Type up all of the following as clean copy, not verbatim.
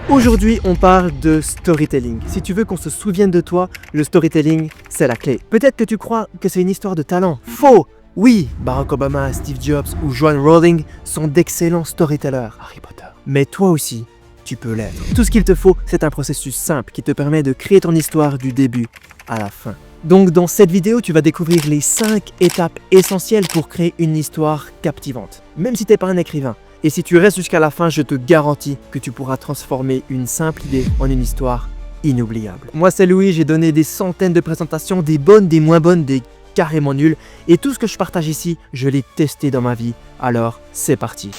Aujourd'hui, on parle de storytelling. Si tu veux qu'on se souvienne de toi, le storytelling, c'est la clé. Peut-être que tu crois que c'est une histoire de talent. Faux! Oui, Barack Obama, Steve Jobs ou Joan Rowling sont d'excellents storytellers. Harry Potter. Mais toi aussi, tu peux l'être. Tout ce qu'il te faut, c'est un processus simple qui te permet de créer ton histoire du début à la fin. Donc dans cette vidéo, tu vas découvrir les 5 étapes essentielles pour créer une histoire captivante. Même si tu n'es pas un écrivain. Et si tu restes jusqu'à la fin, je te garantis que tu pourras transformer une simple idée en une histoire inoubliable. Moi c'est Louis, j'ai donné des centaines de présentations, des bonnes, des moins bonnes, des carrément nulles. Et tout ce que je partage ici, je l'ai testé dans ma vie. Alors c'est parti.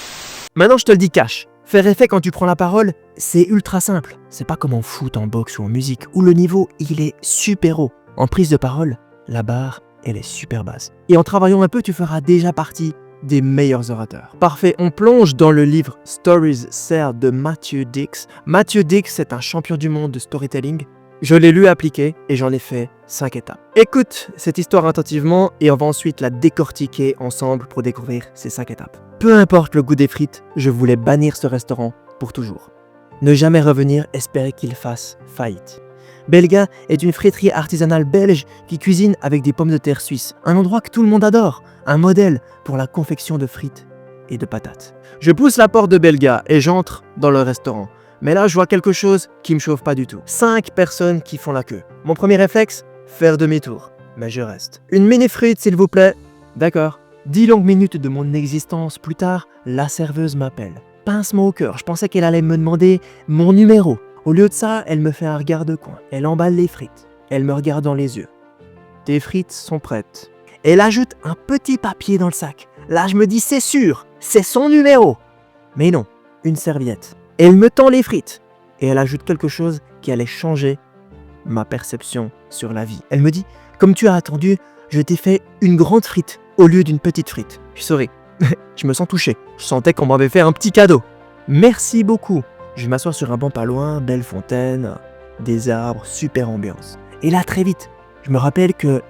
Maintenant je te le dis cash. Faire effet quand tu prends la parole, c'est ultra simple. C'est pas comme en foot, en boxe ou en musique, où le niveau, il est super haut. En prise de parole, la barre, elle est super basse. Et en travaillant un peu, tu feras déjà partie des meilleurs orateurs. Parfait, on plonge dans le livre Stories Sell de Matthew Dicks. Matthew Dicks, c'est un champion du monde de storytelling. Je l'ai lu et appliqué et j'en ai fait 5 étapes. Écoute cette histoire attentivement et on va ensuite la décortiquer ensemble pour découvrir ces 5 étapes. Peu importe le goût des frites, je voulais bannir ce restaurant pour toujours. Ne jamais revenir, espérer qu'il fasse faillite. Belga est une friterie artisanale belge qui cuisine avec des pommes de terre suisses. Un endroit que tout le monde adore, un modèle pour la confection de frites et de patates. Je pousse la porte de Belga et j'entre dans le restaurant. Mais là, je vois quelque chose qui me chauffe pas du tout. 5 personnes qui font la queue. Mon premier réflexe, faire demi-tour. Mais je reste. Une mini frite, s'il vous plaît. D'accord. 10 longues minutes de mon existence plus tard, la serveuse m'appelle. Pince-moi au cœur, je pensais qu'elle allait me demander mon numéro. Au lieu de ça, elle me fait un regard de coin. Elle emballe les frites. Elle me regarde dans les yeux. Tes frites sont prêtes. Elle ajoute un petit papier dans le sac. Là, je me dis, c'est sûr, c'est son numéro. Mais non, une serviette. Elle me tend les frites. Et elle ajoute quelque chose qui allait changer ma perception sur la vie. Elle me dit, comme tu as attendu, je t'ai fait une grande frite au lieu d'une petite frite. Je souris. Je me sens touché. Je sentais qu'on m'avait fait un petit cadeau. Merci beaucoup. Je m'assois sur un banc pas loin, belle fontaine, des arbres, super ambiance. Et là, très vite, je me rappelle que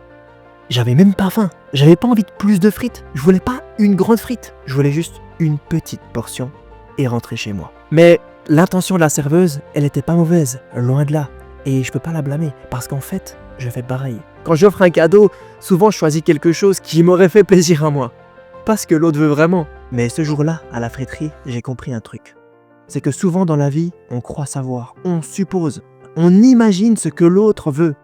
j'avais même pas faim. J'avais pas envie de plus de frites. Je voulais pas une grande frite. Je voulais juste une petite portion et rentrer chez moi. Mais l'intention de la serveuse, elle était pas mauvaise, loin de là. Et je peux pas la blâmer, parce qu'en fait, je fais pareil. Quand j'offre un cadeau, souvent je choisis quelque chose qui m'aurait fait plaisir à moi. Pas ce que l'autre veut vraiment. Mais ce jour-là, à la friterie, j'ai compris un truc. C'est que souvent dans la vie, on croit savoir, on suppose, on imagine ce que l'autre veut.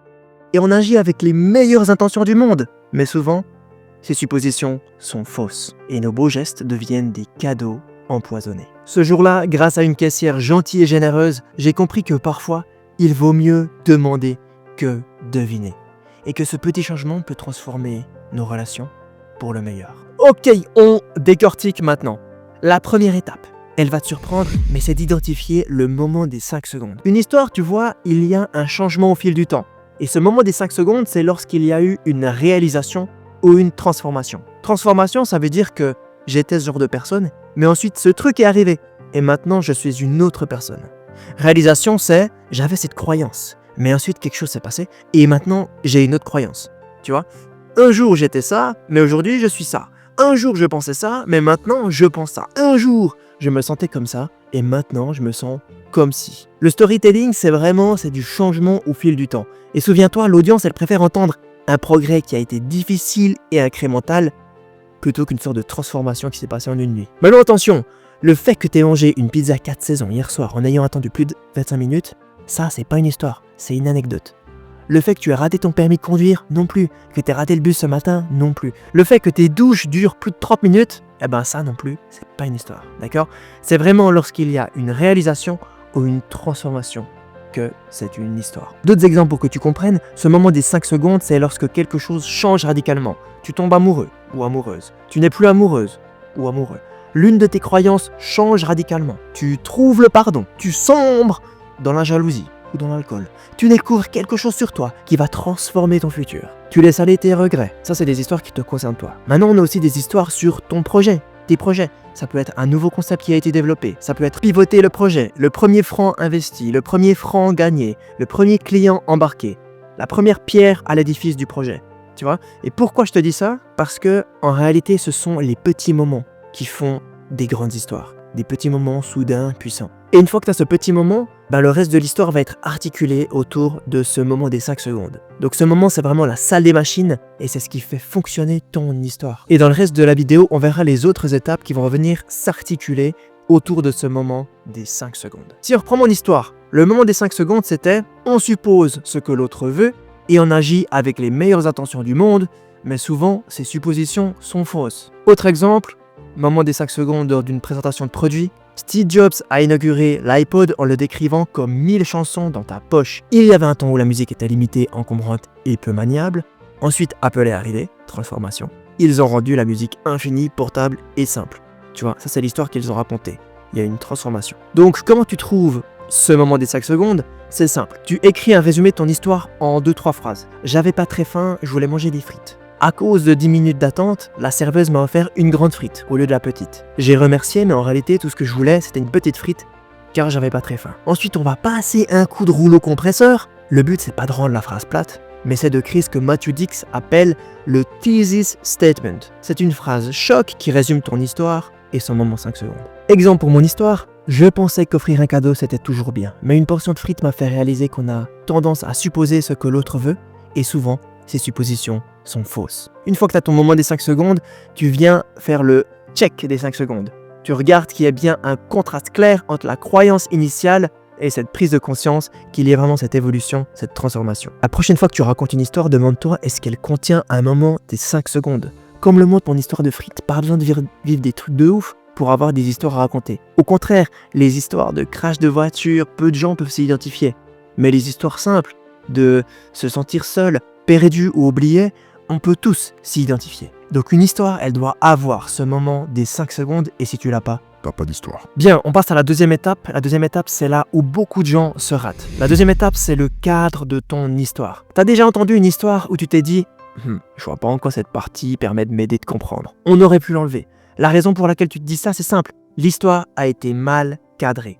Et on agit avec les meilleures intentions du monde. Mais souvent, ces suppositions sont fausses. Et nos beaux gestes deviennent des cadeaux empoisonnés. Ce jour-là, grâce à une caissière gentille et généreuse, j'ai compris que parfois, il vaut mieux demander que deviner. Et que ce petit changement peut transformer nos relations pour le meilleur. Ok, on décortique maintenant. La première étape. Elle va te surprendre, mais c'est d'identifier le moment des 5 secondes. Une histoire, tu vois, il y a un changement au fil du temps. Et ce moment des 5 secondes, c'est lorsqu'il y a eu une réalisation ou une transformation. Transformation, ça veut dire que j'étais ce genre de personne, mais ensuite ce truc est arrivé. Et maintenant, je suis une autre personne. Réalisation, c'est j'avais cette croyance, mais ensuite quelque chose s'est passé, et maintenant j'ai une autre croyance. Tu vois ? Un jour j'étais ça, mais aujourd'hui je suis ça. Un jour je pensais ça, mais maintenant je pense ça. Un jour je me sentais comme ça, et maintenant je me sens comme si. Le storytelling, c'est du changement au fil du temps. Et souviens-toi, l'audience, elle préfère entendre un progrès qui a été difficile et incrémental, plutôt qu'une sorte de transformation qui s'est passée en une nuit. Maintenant attention, le fait que tu aies mangé une pizza 4 saisons hier soir en ayant attendu plus de 25 minutes, ça c'est pas une histoire, c'est une anecdote. Le fait que tu aies raté ton permis de conduire, non plus. Que tu aies raté le bus ce matin, non plus. Le fait que tes douches durent plus de 30 minutes, eh ben ça non plus, c'est pas une histoire, d'accord ? C'est vraiment lorsqu'il y a une réalisation ou une transformation que c'est une histoire. D'autres exemples pour que tu comprennes, ce moment des 5 secondes, c'est lorsque quelque chose change radicalement. Tu tombes amoureux ou amoureuse. Tu n'es plus amoureuse ou amoureux. L'une de tes croyances change radicalement. Tu trouves le pardon. Tu sombres dans la jalousie ou dans l'alcool. Tu découvres quelque chose sur toi qui va transformer ton futur. Tu laisses aller tes regrets. Ça, c'est des histoires qui te concernent toi. Maintenant, on a aussi des histoires sur ton projet, tes projets. Ça peut être un nouveau concept qui a été développé. Ça peut être pivoter le projet, le premier franc investi, le premier franc gagné, le premier client embarqué, la première pierre à l'édifice du projet. Tu vois ? Et pourquoi je te dis ça ? Parce que, en réalité, ce sont les petits moments qui font des grandes histoires. des petits moments soudains, puissants. Et une fois que tu as ce petit moment, le reste de l'histoire va être articulé autour de ce moment des 5 secondes. Donc ce moment, c'est vraiment la salle des machines et c'est ce qui fait fonctionner ton histoire. Et dans le reste de la vidéo, on verra les autres étapes qui vont revenir s'articuler autour de ce moment des 5 secondes. Si on reprend mon histoire, le moment des 5 secondes, c'était on suppose ce que l'autre veut et on agit avec les meilleures intentions du monde, mais souvent, ces suppositions sont fausses. Autre exemple, moment des 5 secondes lors d'une présentation de produit. Steve Jobs a inauguré l'iPod en le décrivant comme 1000 chansons dans ta poche. Il y avait un temps où la musique était limitée, encombrante et peu maniable. Ensuite, Apple est arrivé, transformation. Ils ont rendu la musique infinie, portable et simple. Tu vois, ça c'est l'histoire qu'ils ont racontée. Il y a une transformation. Donc, comment tu trouves ce moment des 5 secondes? C'est simple. Tu écris un résumé de ton histoire en 2-3 phrases. J'avais pas très faim, je voulais manger des frites. À cause de 10 minutes d'attente, la serveuse m'a offert une grande frite au lieu de la petite. J'ai remercié, mais en réalité, tout ce que je voulais, c'était une petite frite, car j'avais pas très faim. Ensuite, on va passer un coup de rouleau compresseur. Le but, c'est pas de rendre la phrase plate, mais c'est de créer ce que Matthew Dix appelle le thesis statement. C'est une phrase choc qui résume ton histoire et son moment 5 secondes. Exemple pour mon histoire, je pensais qu'offrir un cadeau, c'était toujours bien, mais une portion de frites m'a fait réaliser qu'on a tendance à supposer ce que l'autre veut, et souvent, ces suppositions sont fausses. Une fois que tu as ton moment des 5 secondes, tu viens faire le check des 5 secondes. Tu regardes qu'il y a bien un contraste clair entre la croyance initiale et cette prise de conscience qu'il y a vraiment cette évolution, cette transformation. La prochaine fois que tu racontes une histoire, demande-toi est-ce qu'elle contient un moment des 5 secondes. Comme le montre mon histoire de frites, pas besoin de vivre des trucs de ouf pour avoir des histoires à raconter. Au contraire, les histoires de crash de voiture, peu de gens peuvent s'y identifier. Mais les histoires simples, de se sentir seul, perdu ou oublié, on peut tous s'y identifier. Donc une histoire, elle doit avoir ce moment des 5 secondes et si tu l'as pas, t'as pas d'histoire. Bien, on passe à la deuxième étape. La deuxième étape, c'est là où beaucoup de gens se ratent. La deuxième étape, c'est le cadre de ton histoire. T'as déjà entendu une histoire où tu t'es dit je vois pas en quoi cette partie permet de m'aider de comprendre. On aurait pu l'enlever. La raison pour laquelle tu te dis ça, c'est simple. L'histoire a été mal cadrée.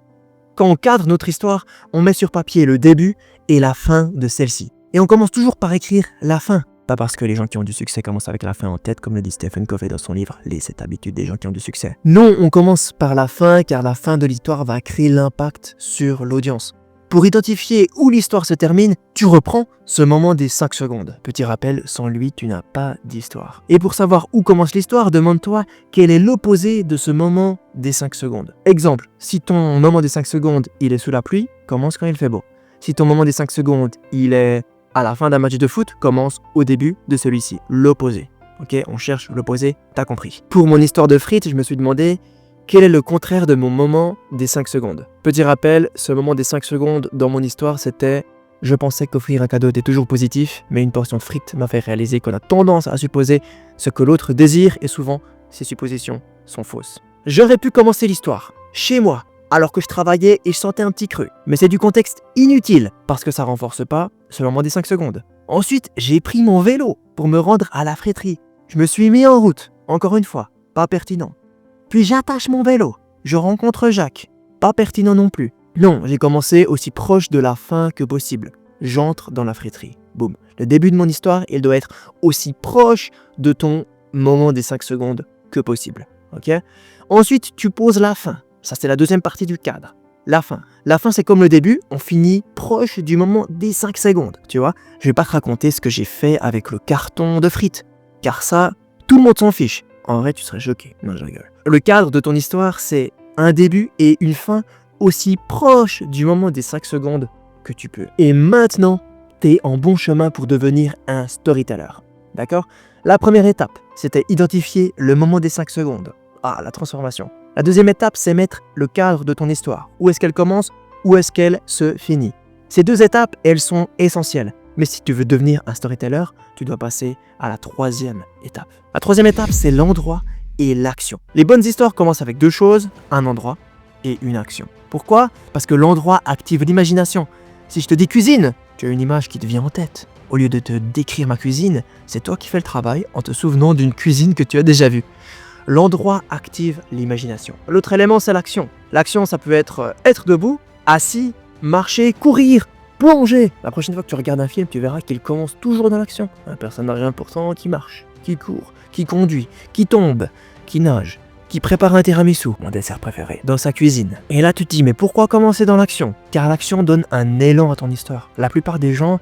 Quand on cadre notre histoire, on met sur papier le début et la fin de celle-ci. Et on commence toujours par écrire la fin. Pas parce que les gens qui ont du succès commencent avec la fin en tête, comme le dit Stephen Covey dans son livre « Les 7 habitudes des gens qui ont du succès ». Non, on commence par la fin, car la fin de l'histoire va créer l'impact sur l'audience. Pour identifier où l'histoire se termine, tu reprends ce moment des 5 secondes. Petit rappel, sans lui, tu n'as pas d'histoire. Et pour savoir où commence l'histoire, demande-toi quel est l'opposé de ce moment des 5 secondes. Exemple, si ton moment des 5 secondes, il est sous la pluie, commence quand il fait beau. Si ton moment des 5 secondes, il est à la fin d'un match de foot, commence au début de celui-ci, l'opposé. Ok, on cherche l'opposé, t'as compris. Pour mon histoire de frites, je me suis demandé quel est le contraire de mon moment des 5 secondes. Petit rappel, ce moment des 5 secondes dans mon histoire, c'était je pensais qu'offrir un cadeau était toujours positif, mais une portion de frites m'a fait réaliser qu'on a tendance à supposer ce que l'autre désire et souvent, ces suppositions sont fausses. J'aurais pu commencer l'histoire chez moi, alors que je travaillais et je sentais un petit creux. Mais c'est du contexte inutile, parce que ça renforce pas ce moment des 5 secondes. Ensuite, j'ai pris mon vélo pour me rendre à la friterie. Je me suis mis en route, encore une fois, pas pertinent. Puis j'attache mon vélo, je rencontre Jacques, pas pertinent non plus. Non, j'ai commencé aussi proche de la fin que possible. J'entre dans la friterie. Boum. Le début de mon histoire, il doit être aussi proche de ton moment des 5 secondes que possible. Ok ? Ensuite, tu poses la fin. Ça, c'est la deuxième partie du cadre. La fin. La fin, c'est comme le début, on finit proche du moment des 5 secondes. Tu vois ? Je vais pas te raconter ce que j'ai fait avec le carton de frites. Car ça, tout le monde s'en fiche. En vrai, tu serais choqué. Non, je rigole. Le cadre de ton histoire, c'est un début et une fin aussi proche du moment des 5 secondes que tu peux. Et maintenant, t'es en bon chemin pour devenir un storyteller. D'accord ? La première étape, c'était identifier le moment des 5 secondes. Ah, la transformation. La deuxième étape, c'est mettre le cadre de ton histoire. Où est-ce qu'elle commence ? Où est-ce qu'elle se finit ? Ces deux étapes, elles sont essentielles. Mais si tu veux devenir un storyteller, tu dois passer à la troisième étape. La troisième étape, c'est l'endroit et l'action. Les bonnes histoires commencent avec deux choses, un endroit et une action. Pourquoi ? Parce que l'endroit active l'imagination. Si je te dis cuisine, tu as une image qui te vient en tête. Au lieu de te décrire ma cuisine, c'est toi qui fais le travail en te souvenant d'une cuisine que tu as déjà vue. L'endroit active l'imagination. L'autre élément, c'est l'action. L'action, ça peut être debout, assis, marcher, courir, plonger. La prochaine fois que tu regardes un film, tu verras qu'il commence toujours dans l'action. Un personnage important qui marche, qui court, qui conduit, qui tombe, qui nage, qui prépare un tiramisu, mon dessert préféré, dans sa cuisine. Et là tu te dis mais pourquoi commencer dans l'action? Car l'action donne un élan à ton histoire. La plupart des gens,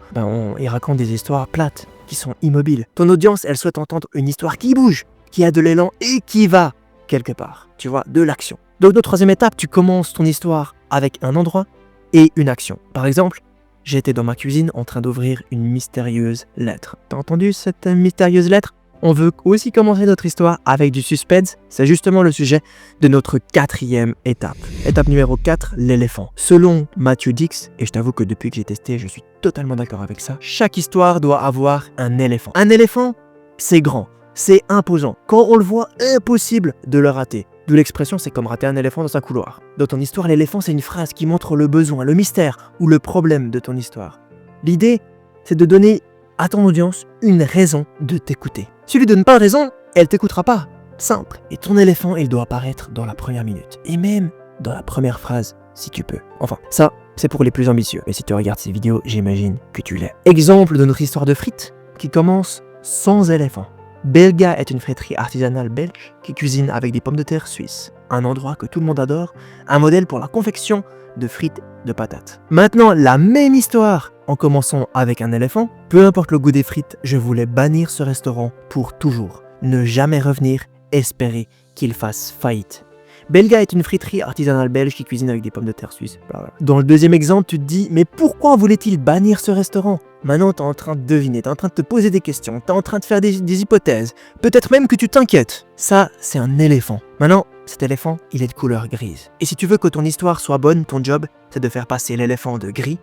ils racontent des histoires plates, qui sont immobiles. Ton audience, elle souhaite entendre une histoire qui bouge, qui a de l'élan et qui va quelque part. Tu vois, de l'action. Donc notre troisième étape, tu commences ton histoire avec un endroit et une action. Par exemple, j'étais dans ma cuisine en train d'ouvrir une mystérieuse lettre. T'as entendu cette mystérieuse lettre? On veut aussi commencer notre histoire avec du suspense. C'est justement le sujet de notre quatrième étape. Étape numéro 4, l'éléphant. Selon Matthew Dix, et je t'avoue que depuis que j'ai testé, je suis totalement d'accord avec ça, chaque histoire doit avoir un éléphant. Un éléphant, c'est grand, c'est imposant. Quand on le voit, impossible de le rater. D'où l'expression, c'est comme rater un éléphant dans un couloir. Dans ton histoire, l'éléphant, c'est une phrase qui montre le besoin, le mystère ou le problème de ton histoire. L'idée, c'est de donner à ton audience une raison de t'écouter. Si tu lui donnes pas de raison, elle t'écoutera pas. Simple. Et ton éléphant, il doit apparaître dans la première minute. Et même dans la première phrase, si tu peux. Enfin, ça, c'est pour les plus ambitieux. Mais si tu regardes ces vidéos, j'imagine que tu l'es. Exemple de notre histoire de frites qui commence sans éléphant. Belga est une friterie artisanale belge qui cuisine avec des pommes de terre suisses. Un endroit que tout le monde adore, un modèle pour la confection de frites de patates. Maintenant, la même histoire, en commençant avec un éléphant. Peu importe le goût des frites, je voulais bannir ce restaurant pour toujours. Ne jamais revenir, espérer qu'il fasse faillite. Belga est une friterie artisanale belge qui cuisine avec des pommes de terre suisses. Dans le deuxième exemple, tu te dis, mais pourquoi voulait-il bannir ce restaurant? Maintenant, tu es en train de deviner, tu es en train de te poser des questions, tu es en train de faire des hypothèses. Peut-être même que tu t'inquiètes. Ça, c'est un éléphant. Maintenant, cet éléphant, il est de couleur grise. Et si tu veux que ton histoire soit bonne, ton job, c'est de faire passer l'éléphant de gris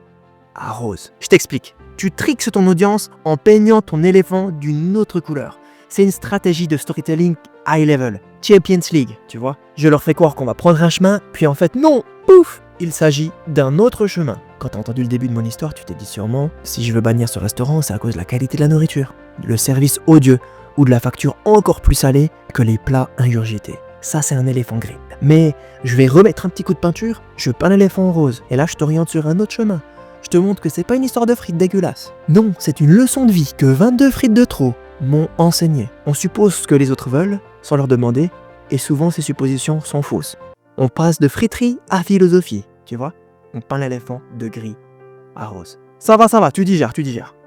à rose. Je t'explique. Tu tricks ton audience en peignant ton éléphant d'une autre couleur. C'est une stratégie de storytelling high level, Champions League, tu vois. Je leur fais croire qu'on va prendre un chemin, puis en fait non, pouf, il s'agit d'un autre chemin. Quand t'as entendu le début de mon histoire, tu t'es dit sûrement, si je veux bannir ce restaurant, c'est à cause de la qualité de la nourriture, le service odieux ou de la facture encore plus salée que les plats ingurgités. Ça, c'est un éléphant gris. Mais je vais remettre un petit coup de peinture, je peins l'éléphant en rose, et là je t'oriente sur un autre chemin. Je te montre que c'est pas une histoire de frites dégueulasses. Non, c'est une leçon de vie que 22 frites de trop m'ont enseigné. On suppose ce que les autres veulent, sans leur demander, et souvent ces suppositions sont fausses. On passe de friterie à philosophie, tu vois. On peint l'éléphant de gris à rose. Ça va, tu digères.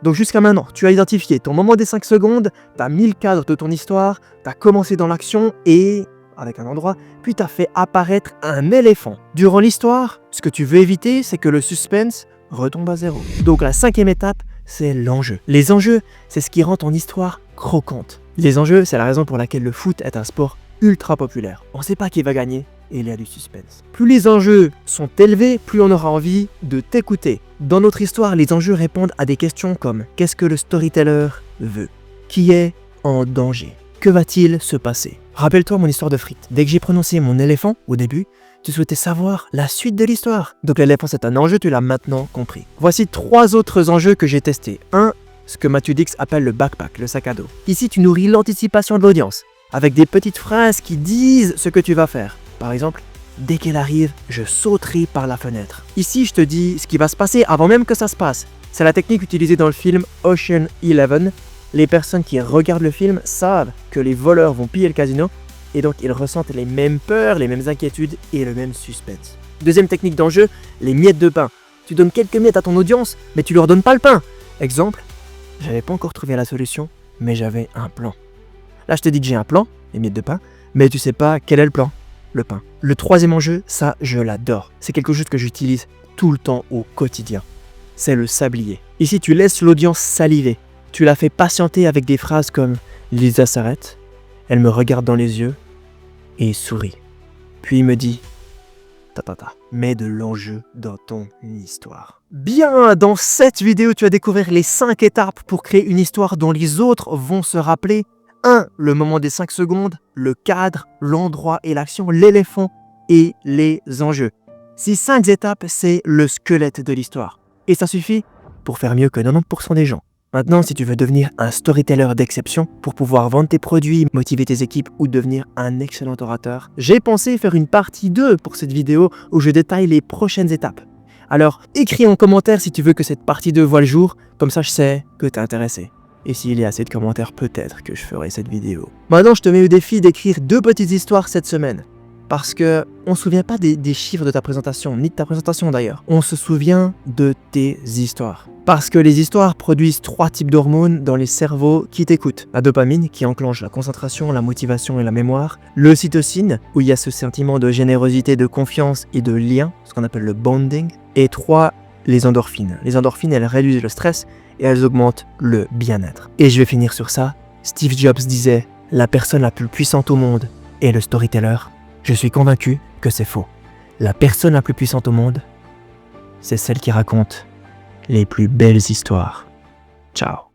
Donc jusqu'à maintenant, tu as identifié ton moment des 5 secondes, t'as mis le cadre de ton histoire, t'as commencé dans l'action et, avec un endroit, puis t'as fait apparaître un éléphant. Durant l'histoire, ce que tu veux éviter, c'est que le suspense retombe à zéro. Donc la 5e étape, c'est l'enjeu. Les enjeux, c'est ce qui rend ton histoire croquante. Les enjeux, c'est la raison pour laquelle le foot est un sport ultra populaire. On ne sait pas qui va gagner et il y a du suspense. Plus les enjeux sont élevés, plus on aura envie de t'écouter. Dans notre histoire, les enjeux répondent à des questions comme qu'est-ce que le storyteller veut? Qui est en danger? Que va-t-il se passer? Rappelle-toi mon histoire de frites. Dès que j'ai prononcé mon éléphant au début, tu souhaitais savoir la suite de l'histoire. Donc l'éléphant c'est un enjeu, tu l'as maintenant compris. Voici 3 autres enjeux que j'ai testés. 1. Ce que Matthew Dix appelle le backpack, le sac à dos. Ici tu nourris l'anticipation de l'audience, avec des petites phrases qui disent ce que tu vas faire. Par exemple, dès qu'elle arrive, je sauterai par la fenêtre. Ici je te dis ce qui va se passer avant même que ça se passe. C'est la technique utilisée dans le film Ocean 11. Les personnes qui regardent le film savent que les voleurs vont piller le casino, et donc ils ressentent les mêmes peurs, les mêmes inquiétudes et le même suspense. Deuxième technique d'enjeu, les miettes de pain. Tu donnes quelques miettes à ton audience, mais tu leur donnes pas le pain. Exemple, j'avais pas encore trouvé la solution, mais j'avais un plan. Là je te dis que j'ai un plan, les miettes de pain, mais tu sais pas quel est le plan, le pain. Le 3e enjeu, ça je l'adore. C'est quelque chose que j'utilise tout le temps au quotidien. C'est le sablier. Ici tu laisses l'audience saliver. Tu la fais patienter avec des phrases comme « Lisa s'arrête, elle me regarde dans les yeux et sourit. Puis il me dit « Ta. Mets de l'enjeu dans ton histoire. » Bien, dans cette vidéo, tu vas découvrir les 5 étapes pour créer une histoire dont les autres vont se rappeler. 1. Le moment des 5 secondes, le cadre, l'endroit et l'action, l'éléphant et les enjeux. Ces 5 étapes, c'est le squelette de l'histoire. Et ça suffit pour faire mieux que 90% des gens. Maintenant, si tu veux devenir un storyteller d'exception pour pouvoir vendre tes produits, motiver tes équipes ou devenir un excellent orateur, j'ai pensé faire une partie 2 pour cette vidéo où je détaille les prochaines étapes. Alors, écris en commentaire si tu veux que cette partie 2 voie le jour, comme ça je sais que t'es intéressé. Et s'il y a assez de commentaires, peut-être que je ferai cette vidéo. Maintenant, je te mets au défi d'écrire 2 petites histoires cette semaine. Parce que on se souvient pas des chiffres de ta présentation, ni de ta présentation d'ailleurs. On se souvient de tes histoires. Parce que les histoires produisent 3 types d'hormones dans les cerveaux qui t'écoutent. La dopamine, qui enclenche la concentration, la motivation et la mémoire. L'ocytocine, où il y a ce sentiment de générosité, de confiance et de lien, ce qu'on appelle le bonding. Et 3, les endorphines. Les endorphines, elles réduisent le stress et elles augmentent le bien-être. Et je vais finir sur ça. Steve Jobs disait « La personne la plus puissante au monde est le storyteller ». Je suis convaincu que c'est faux. La personne la plus puissante au monde, c'est celle qui raconte les plus belles histoires. Ciao.